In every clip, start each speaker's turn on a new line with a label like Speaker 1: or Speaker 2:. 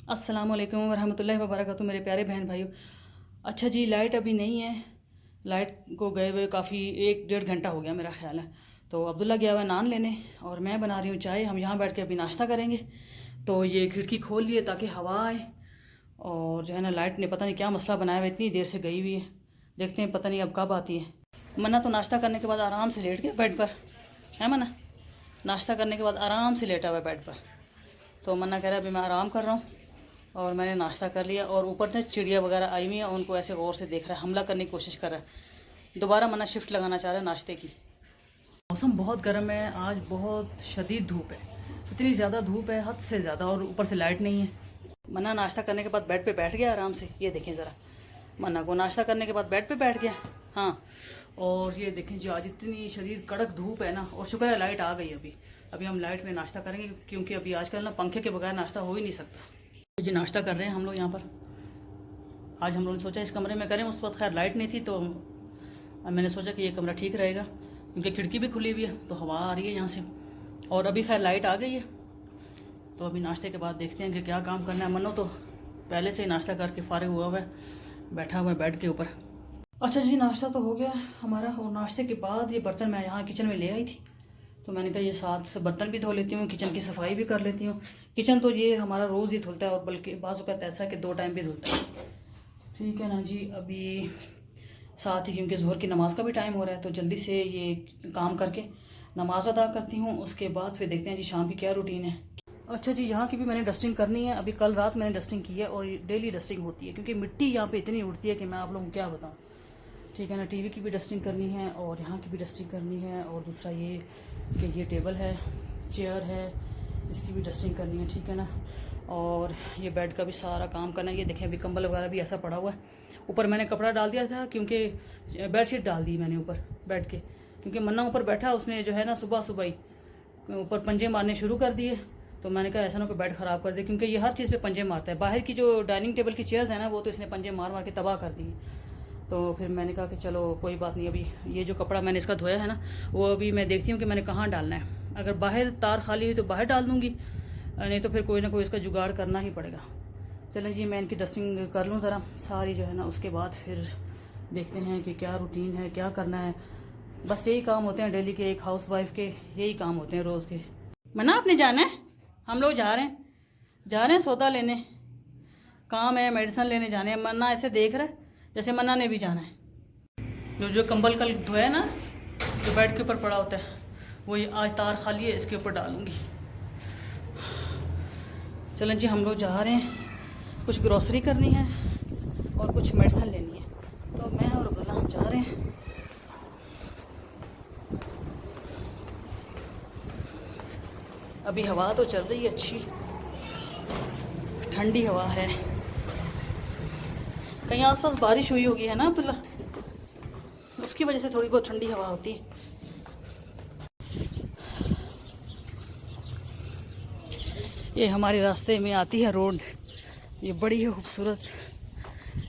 Speaker 1: अस्सलामुअलैकुम वरहमतुल्लाहि वबरकातुहू मेरे प्यारे बहन भाइयों। अच्छा जी, लाइट अभी नहीं है। लाइट को गए हुए काफ़ी 1 डेढ़ घंटा हो गया मेरा ख्याल है। तो अब्दुल्ला गया हुआ है नान लेने और मैं बना रही हूँ चाय। हम यहाँ बैठ के अभी नाश्ता करेंगे। तो ये खिड़की खोल लिए ताकि हवा आए। और जो है ना, लाइट ने पता नहीं क्या मसला बनाया हुआ है, इतनी देर से गई हुई है। देखते हैं पता नहीं अब कब आती है। मन्ना तो नाश्ता करने के बाद आराम से लेट गया बेड पर, है मन्ना? नाश्ता करने के बाद आराम से लेटा हुआ है बेड पर। तो मन्ना कह रहा है अभी मैं आराम कर रहा हूँ और मैंने नाश्ता कर लिया। और ऊपर से चिड़िया वगैरह आई हुई हैं, उनको ऐसे गौर से देख रहा है, हमला करने की कोशिश कर रहा है। दोबारा मन्ना शिफ्ट लगाना चाह रहा है नाश्ते की। मौसम बहुत गर्म है आज, बहुत शदीद धूप है। इतनी ज़्यादा धूप है, हद से ज़्यादा, और ऊपर से लाइट नहीं है। मन्ना नाश्ता करने के बाद बेड पे बैठ गया आराम से। ये देखें ज़रा, मन्ना को नाश्ता करने के बाद बेड पे बैठ गया। हाँ, और ये देखें जी, आज इतनी शदीद कड़क धूप है ना, और शुक्र है लाइट आ गई। अभी अभी हम लाइट में नाश्ता करेंगे, क्योंकि अभी आजकल ना पंखे के बगैर नाश्ता हो ही नहीं सकता। जी नाश्ता कर रहे हैं हम लोग यहाँ पर। आज हम लोगों ने सोचा इस कमरे में करें। उस वक्त खैर लाइट नहीं थी, तो मैंने सोचा कि ये कमरा ठीक रहेगा, क्योंकि खिड़की भी खुली हुई है तो हवा आ रही है यहाँ से। और अभी खैर लाइट आ गई है, तो अभी नाश्ते के बाद देखते हैं कि क्या काम करना है। मनो तो पहले से ही नाश्ता करके फारिग हुआ है, बैठा हुआ है बेड के ऊपर। अच्छा जी, नाश्ता तो हो गया हमारा। और नाश्ते के बाद ये बर्तन मैं यहाँ किचन में ले आई थी, तो मैंने कहा ये साथ से बर्तन भी धो लेती हूँ, किचन की सफाई भी कर लेती हूँ। किचन तो ये हमारा रोज़ ही धुलता है, और बल्कि बाज़ औक़ात ऐसा है कि 2 टाइम भी धुलता है। ठीक है ना जी। अभी साथ ही क्योंकि ज़ोहर की नमाज़ का भी टाइम हो रहा है, तो जल्दी से ये काम करके नमाज़ अदा करती हूँ। उसके बाद फिर देखते हैं जी शाम की क्या रूटीन है। अच्छा जी, यहाँ की भी मैंने डस्टिंग करनी है। अभी कल रात मैंने डस्टिंग की है, और डेली डस्टिंग होती है, क्योंकि मिट्टी यहाँ पे इतनी उड़ती है कि मैं आप लोगों को क्या बताऊँ। ठीक है ना, टीवी की भी डस्टिंग करनी है, और यहाँ की भी डस्टिंग करनी है। और दूसरा ये कि ये टेबल है, चेयर है, इसकी भी डस्टिंग करनी है। ठीक है ना। और ये बेड का भी सारा काम करना है। ये देखें, अभी कंबल वगैरह भी ऐसा पड़ा हुआ है। ऊपर मैंने कपड़ा डाल दिया था, क्योंकि बेडशीट डाल दी मैंने ऊपर बेड के, क्योंकि मन्ना ऊपर बैठा, उसने जो है ना सुबह सुबह ही ऊपर पंजे मारने शुरू कर दिए। तो मैंने कहा ऐसा ना कोई बेड ख़राब कर दे, क्योंकि ये हर चीज़ पे पंजे मारता है। बाहर की जो डाइनिंग टेबल की चेयर्स हैं ना, वो तो इसने पंजे मार मार के तबाह कर दी। तो फिर मैंने कहा कि चलो कोई बात नहीं। अभी ये जो कपड़ा मैंने इसका धोया है ना, वो अभी मैं देखती हूँ कि मैंने कहाँ डालना है। अगर बाहर तार खाली हुई तो बाहर डाल दूँगी, नहीं तो फिर कोई ना कोई इसका जुगाड़ करना ही पड़ेगा। चलें जी, मैं इनकी डस्टिंग कर लूँ ज़रा सारी जो है ना, उसके बाद फिर देखते हैं कि क्या रूटीन है, क्या करना है। बस यही काम होते हैं डेली के, एक हाउस वाइफ के यही काम होते हैं रोज़ के। मना आपने जाना है? हम लोग जा रहे हैं सौदा लेने, काम है, मेडिसिन लेने जाने हैं। मन्ना ऐसे देख रहा है जैसे मन्ना ने भी जाना है। जो कंबल कल धोया ना, जो बेड के ऊपर पड़ा होता है, वो ये आज तार खाली है, इसके ऊपर डालूंगी। चलें जी, हम लोग जा रहे हैं। कुछ ग्रॉसरी करनी है और कुछ मेडिसिन लेनी है, तो मैं और अब्दुल्ला हम जा रहे हैं। अभी हवा तो चल रही है अच्छी, ठंडी हवा है। कहीं आसपास बारिश हुई होगी, है ना अब्दुल्ला? उसकी वजह से थोड़ी बहुत ठंडी हवा होती है। ये हमारे रास्ते में आती है रोड। ये बड़ी ही खूबसूरत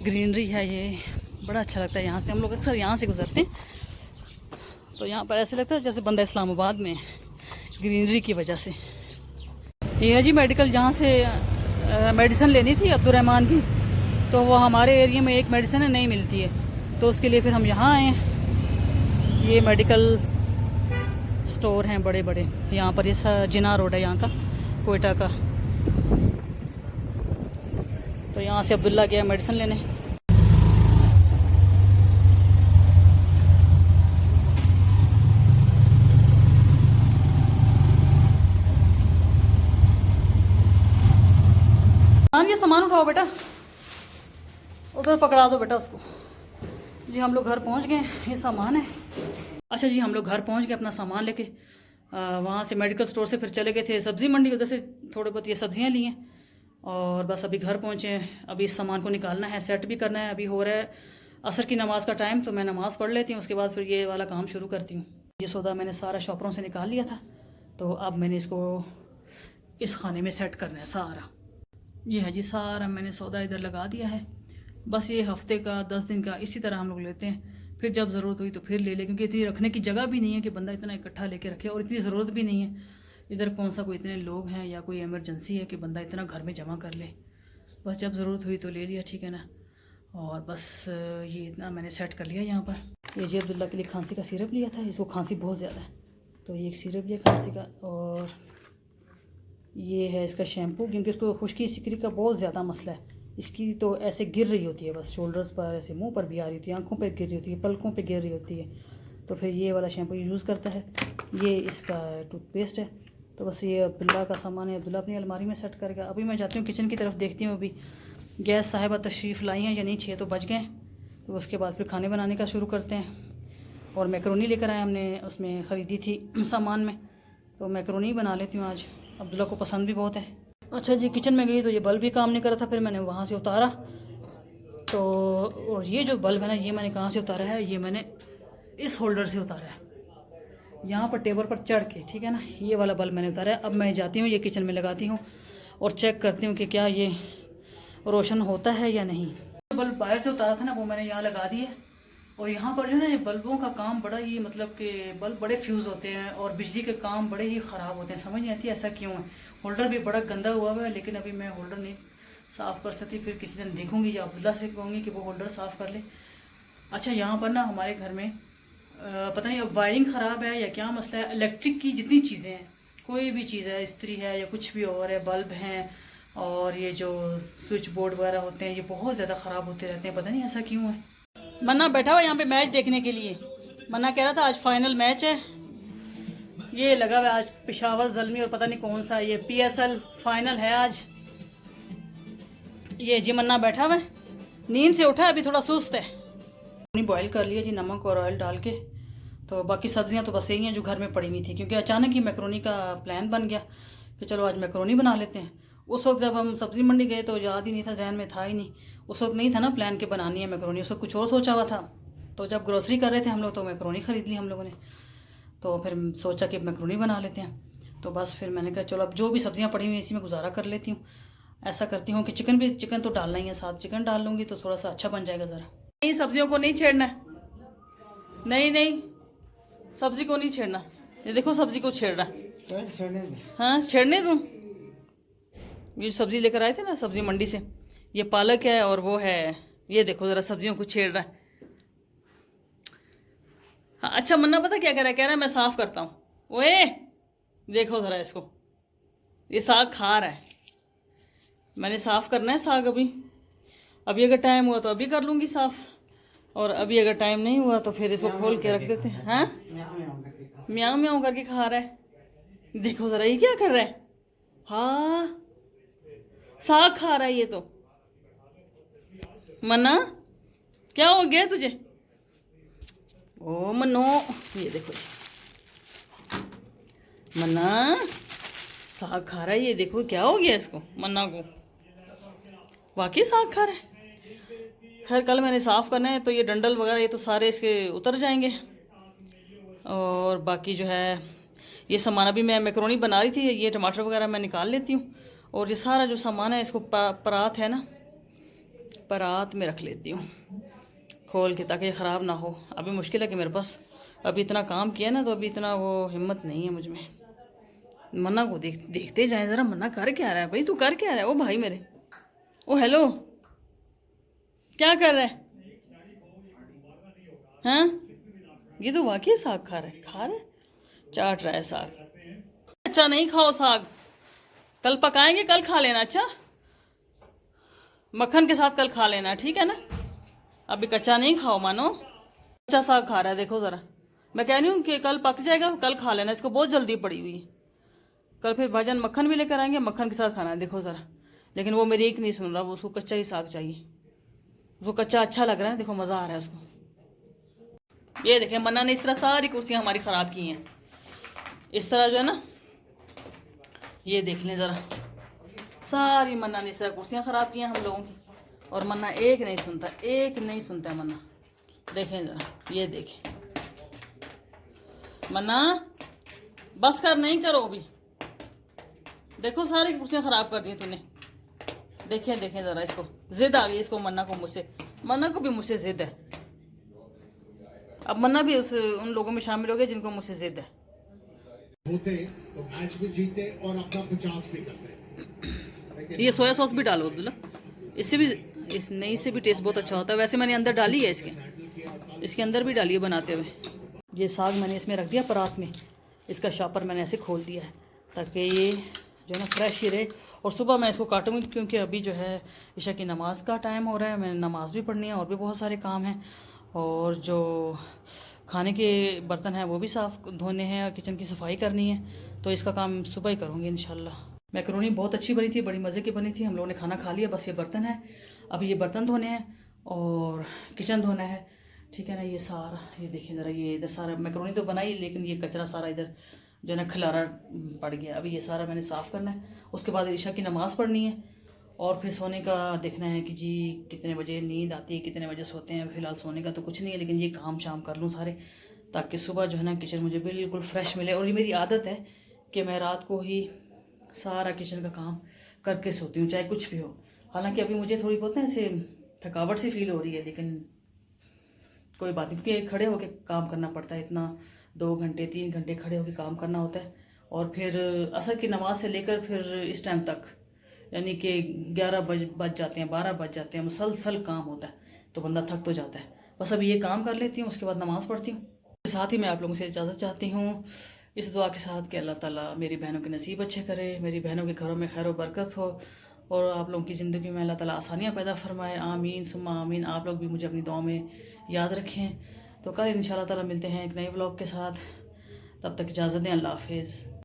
Speaker 1: ग्रीनरी है, ये बड़ा अच्छा लगता है। यहाँ से हम लोग अक्सर यहाँ से गुजरते हैं, तो यहाँ पर ऐसे लगता है जैसे बंदा इस्लामाबाद में है, ग्रीनरी की वजह से। ये है जी मेडिकल, जहाँ से मेडिसिन लेनी थी अब्दुलरहमान की, तो वो हमारे एरिया में एक मेडिसिन नहीं मिलती है, तो उसके लिए फिर हम यहाँ आए हैं। ये मेडिकल स्टोर हैं बड़े बड़े यहाँ पर। ये जिना रोड है यहाँ का, कोयटा का। तो यहाँ से अब्दुल्ला गया मेडिसिन लेने। ये सामान उठाओ बेटा, उधर पकड़ा दो बेटा उसको। जी हम लोग घर पहुँच गए, ये सामान है। अच्छा जी, हम लोग घर पहुँच गए अपना सामान लेके। वहाँ से मेडिकल स्टोर से फिर चले गए थे सब्ज़ी मंडी, उधर से थोड़े बहुत ये सब्ज़ियाँ ली हैं, और बस अभी घर पहुँचे हैं। अभी इस सामान को निकालना है, सेट भी करना है। अभी हो रहा है असर की नमाज़ का टाइम, तो मैं नमाज़ पढ़ लेती हूँ, उसके बाद फिर ये वाला काम शुरू करती हूँ। ये सौदा मैंने सारा शॉपरों से निकाल लिया था, तो अब मैंने इसको इस खाने में सेट करना है सारा। ये है जी, सारा मैंने सौदा इधर लगा दिया है। बस ये हफ्ते का 10 दिन का इसी तरह हम लोग लेते हैं, फिर जब ज़रूरत हुई तो फिर ले लें, क्योंकि इतनी रखने की जगह भी नहीं है कि बंदा इतना इकट्ठा लेके रखे, और इतनी ज़रूरत भी नहीं है। इधर कौन सा कोई इतने लोग हैं या कोई इमरजेंसी है कि बंदा इतना घर में जमा कर ले। बस जब ज़रूरत हुई तो ले लिया, ठीक है ना। और बस ये इतना मैंने सेट कर लिया यहाँ पर। ये जी अब्दुल्ला के लिए खांसी का सिरप लिया था, इसको खांसी बहुत ज़्यादा है तो ये एक सिरप लिया खांसी का। और ये है इसका शैम्पू, क्योंकि इसको खुश्की सिकरी का बहुत ज़्यादा मसला है। इसकी तो ऐसे गिर रही होती है, बस शोल्डर्स पर, ऐसे मुंह पर भी आ रही होती है, आंखों पर गिर रही होती है, पलकों पे गिर रही होती है। तो फिर ये वाला शैम्पू यूज़ करता है। ये इसका टूथपेस्ट है। तो बस ये अब्दुल्ला का सामान है, अब्दुल्ला अपनी अलमारी में सेट करके। अभी मैं जाती हूँ किचन की तरफ, देखती हूँ अभी गैस साहिबा तशरीफ़ लाई हैं या नहीं। 6 तो बज गए। तो उसके बाद फिर खाने बनाने का शुरू करते हैं। और मैकरोनी लेकर आए हमने, उसमें ख़रीदी थी सामान में, तो मैकरोनी बना लेती हूँ आज। अब्दुल्ला को पसंद भी बहुत है। अच्छा जी, किचन में गई तो ये बल्ब भी काम नहीं कर रहा था, फिर मैंने वहाँ से उतारा। तो और ये जो बल्ब है ना, ये मैंने कहाँ से उतारा है, ये मैंने इस होल्डर से उतारा है, यहाँ पर टेबल पर चढ़ के, ठीक है ना। ये वाला बल्ब मैंने उतारा है। अब मैं जाती हूँ ये किचन में लगाती हूँ और चेक करती हूँ कि क्या ये रोशन होता है या नहीं। बल्ब बाहर से उतारा था ना, वो मैंने यहाँ लगा दिए। और यहाँ पर जो है ना, ये बल्बों का काम बड़ा ही, मतलब कि बल्ब बड़े फ्यूज़ होते हैं और बिजली के काम बड़े ही ख़राब होते हैं। समझ नहीं आती ऐसा क्यों है। होल्डर भी बड़ा गंदा हुआ है, लेकिन अभी मैं होल्डर नहीं साफ़ कर सकती। फिर किसी दिन देखूँगी या अब्दुल्ला से कहूँगी कि वो होल्डर साफ़ कर ले। अच्छा, यहाँ पर ना हमारे घर में पता नहीं अब वायरिंग ख़राब है या क्या मसला है। इलेक्ट्रिक की जितनी चीज़ें हैं, कोई भी चीज़ है, इस्त्री है या कुछ भी और है, बल्ब हैं और ये जो स्विच बोर्ड वगैरह होते हैं, ये बहुत ज़्यादा ख़राब होते रहते हैं। पता नहीं ऐसा क्यों है। मन्ना बैठा हुआ यहाँ पे मैच देखने के लिए। मन्ना कह रहा था आज फाइनल मैच है, ये लगा हुआ आज पेशावर ज़ल्मी और पता नहीं कौन सा, ये PSL फाइनल है आज। ये जी मन्ना बैठा हुआ है, नींद से उठा, अभी थोड़ा सुस्त है। पानी बॉयल कर लिया जी, नमक और ऑयल डाल के। तो बाकी सब्जियां तो बस यही हैं जो घर में पड़ी हुई थी, क्योंकि अचानक ही मैकरोनी का प्लान बन गया कि चलो आज मैकरोनी बना लेते हैं। उस वक्त जब हम सब्ज़ी मंडी गए तो याद ही नहीं था, जहन में था ही नहीं। उस वक्त नहीं था ना प्लान के बनानी है मैकरोनी, उस वक्त कुछ और सोचा हुआ था। तो जब ग्रोसरी कर रहे थे हम लोग तो मैकरोनी ख़रीद ली हम लोगों ने। तो फिर सोचा कि मैकरोनी बना लेते हैं। तो बस फिर मैंने कहा चलो अब जो भी सब्ज़ियाँ पड़ी हुई इसी में गुजारा कर लेती हूँ। ऐसा करती हूँ कि चिकन तो डालना ही है, साथ चिकन डाल लूँगी तो थोड़ा सा अच्छा बन जाएगा ज़रा। नहीं, सब्जियों को नहीं छेड़ना है, नहीं नहीं, सब्ज़ी को नहीं छेड़ना। ये देखो सब्ज़ी को छेड़ रहा है। हाँ, छेड़ने दूँ। ये सब्ज़ी लेकर आए थे ना सब्ज़ी मंडी से, ये पालक है और वो है, ये देखो ज़रा सब्जियों को छेड़ रहा है। हाँ अच्छा, मन्ना पता क्या कह रहा है मैं साफ़ करता हूँ। ओए देखो ज़रा इसको, ये साग खा रहा है। मैंने साफ़ करना है साग अभी अगर टाइम हुआ तो अभी कर लूँगी साफ़, और अभी अगर टाइम नहीं हुआ तो फिर इसको खोल के रख देते हैं। हाँ, म्याऊं म्याऊं करके खा रहा है। देखो ज़रा ये क्या कर रहा है। हाँ, साग खा रहा है ये तो। मन्ना क्या हो गया तुझे। ओ मन्नो, ये देखो जी, मन्ना साग खा रहा है। ये देखो क्या हो गया इसको, मन्ना को वाकई साग खा रहा है। खैर कल मैंने साफ़ करना है तो ये डंडल वगैरह ये तो सारे इसके उतर जाएंगे। और बाकी जो है ये सामान, अभी मैं मैकरोनी बना रही थी, ये टमाटर वगैरह मैं निकाल लेती हूँ। और ये सारा जो सामान है इसको परात है ना, परात में रख लेती हूँ खोल के, ताकि ख़राब ना हो। अभी मुश्किल है कि मेरे पास अभी इतना काम किया ना, तो अभी इतना वो हिम्मत नहीं है मुझ में। मन्ना को देखते जाए ज़रा, मन्ना कर क्या रहा है भाई, तू कर क्या रहा है। ओ भाई मेरे, ओ हेलो, क्या कर रहा है। हाँ, ये तो वाकई साग खा रहा है, चाट रहा है साग। अच्छा नहीं खाओ साग, कल पकाएंगे, कल खा लेना। अच्छा, मक्खन के साथ कल खा लेना, ठीक है ना। अभी कच्चा नहीं खाओ, मानो। अच्छा साग खा रहा है, देखो ज़रा। मैं कह रही हूँ कि कल पक जाएगा, कल खा लेना, इसको बहुत जल्दी पड़ी हुई है। कल फिर भाईजान मक्खन भी लेकर आएंगे, मक्खन के साथ खाना है, देखो ज़रा। लेकिन वो मेरी एक नहीं सुन रहा, वो उसको कच्चा ही साग चाहिए। उसको कच्चा अच्छा लग रहा है, देखो मज़ा आ रहा है उसको। ये देखें, मन्ना ने इस तरह सारी कुर्सियाँ हमारी ख़राब की हैं, इस तरह जो है ना, ये देख लें ज़रा, सारी मन्ना ने इस तरह कुर्सियाँ ख़राब की हैं हम लोगों की। और मन्ना एक नहीं सुनता, मन्ना देखें ज़रा, ये देखें मन्ना, बस कर, नहीं करो अभी। देखो सारी कुर्सियाँ ख़राब कर दी तूने। देखें ज़रा, इसको ज़िद आ गई, इसको मन्ना को मुझसे, मन्ना को भी मुझसे ज़िद है। अब मन्ना भी उन लोगों में शामिल हो गया जिनको मुझसे ज़िद है।
Speaker 2: होते तो मैच भी जीते और अपना 50 भी करते।
Speaker 1: ये सोया सॉस भी डालो अब्दुल्ला, इससे भी इस नहीं से भी टेस्ट बहुत अच्छा होता है। वैसे मैंने अंदर डाली है, इसके अंदर भी डाली है बनाते हुए। ये साग मैंने इसमें रख दिया परात में, इसका शॉपर मैंने ऐसे खोल दिया है ताकि ये जो है ना फ्रेश ही रहे। और सुबह मैं इसको काटूंगी क्योंकि अभी जो है ईशा की नमाज़ का टाइम हो रहा है, मैंने नमाज़ भी पढ़नी है और भी बहुत सारे काम हैं। और जो खाने के बर्तन हैं वो भी साफ़ धोने हैं और किचन की सफाई करनी है, तो इसका काम सुबह ही करूँगी इंशाल्लाह। मैकरोनी बहुत अच्छी बनी थी, बड़ी मज़े की बनी थी। हम लोगों ने खाना खा लिया, बस ये बर्तन है, अभी ये बर्तन धोने हैं और किचन धोना है, ठीक है ना। ये सारा ये देखिए ज़रा, ये इधर सारा मैकरोनी तो बनाई लेकिन ये कचरा सारा इधर जो है ना खलारा पड़ गया। अभी ये सारा मैंने साफ़ करना है, उसके बाद ईशा की नमाज़ पढ़नी है और फिर सोने का देखना है कि जी कितने बजे नींद आती है, कितने बजे सोते हैं। फ़िलहाल सोने का तो कुछ नहीं है, लेकिन ये काम शाम कर लूँ सारे, ताकि सुबह जो है ना किचन मुझे बिल्कुल फ्रेश मिले। और ये मेरी आदत है कि मैं रात को ही सारा किचन का काम करके सोती हूँ, चाहे कुछ भी हो। हालांकि अभी मुझे थोड़ी बहुत ना ऐसे थकावट सी फील हो रही है, लेकिन कोई बात नहीं, क्योंकि खड़े होकर काम करना पड़ता है। इतना 2 घंटे 3 घंटे खड़े होकर काम करना होता है। और फिर असर की नमाज से लेकर फिर इस टाइम तक, यानी कि 11 बज जाते हैं, 12 बज जाते हैं, मुसलसल काम होता है, तो बंदा थक तो जाता है। बस अभी ये काम कर लेती हूँ, उसके बाद नमाज़ पढ़ती हूँ। साथ ही मैं आप लोगों से इजाज़त चाहती हूँ इस दुआ के साथ कि अल्लाह ताला मेरी बहनों के नसीब अच्छे करे, मेरी बहनों के घरों में खैर व बरकत हो और आप लोगों की ज़िंदगी में अल्लाह ताला आसानियाँ पैदा फरमाए। आमीन सुम्मा आमीन। आप लोग भी मुझे अपनी दुआ में याद रखें। तो कल इंशाल्लाह ताला मिलते हैं एक नए व्लॉग के साथ, तब तक इजाज़त दें। अल्लाह हाफिज़।